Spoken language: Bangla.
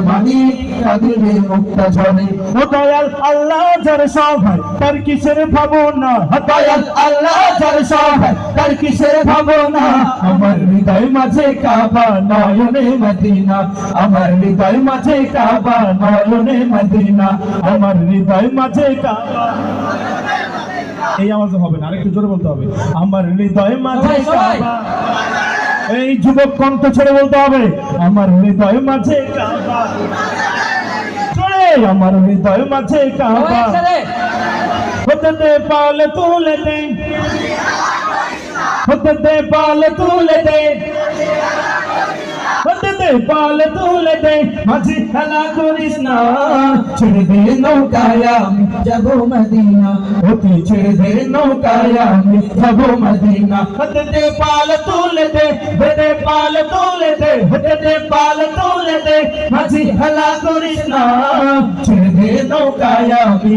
বাণী কাঁদিবে মুক্তা ঝরে। ও দয়াল আল্লাহ যার সহায় তার কিসের ভাবনা, দয়াল আল্লাহ যার সহায় তার কিসের ভাবনা। আমার হৃদয় মাঝে কাবা নয়নে মদিনা, আমার হৃদয় মাঝে কাবা নয়নে মদিনা, আমার হৃদয় মাঝে কাবা। এই আওয়াজ হবে না, আরেকটু জোরে বলতে হবে। আমার হৃদয় মাঝে কাবা। এই যুবক কণ্ঠ ছেড়ে বলতে হবে, আমার হৃদয় মাঝে কাবা। চলে আমার হৃদয় মাঝে কাবা। হতে দে পাল তুলে দে, হতে দে পাল তুলে দে, হতে দে পাল তুলে দে, মাঝি খেলা করিস না। ছেড়ে দে নৌকায় আমি যাবো মদিনা, হতে ছেড়ে দে নৌকায় আমি যাবো মদিনা। হতে দে পাল তুলে দে, হতে পাল তুলে দে, হতে দে পাল তুলে দে, মাঝি খেলা করিস না। ছেড়ে দে নৌকায় আমি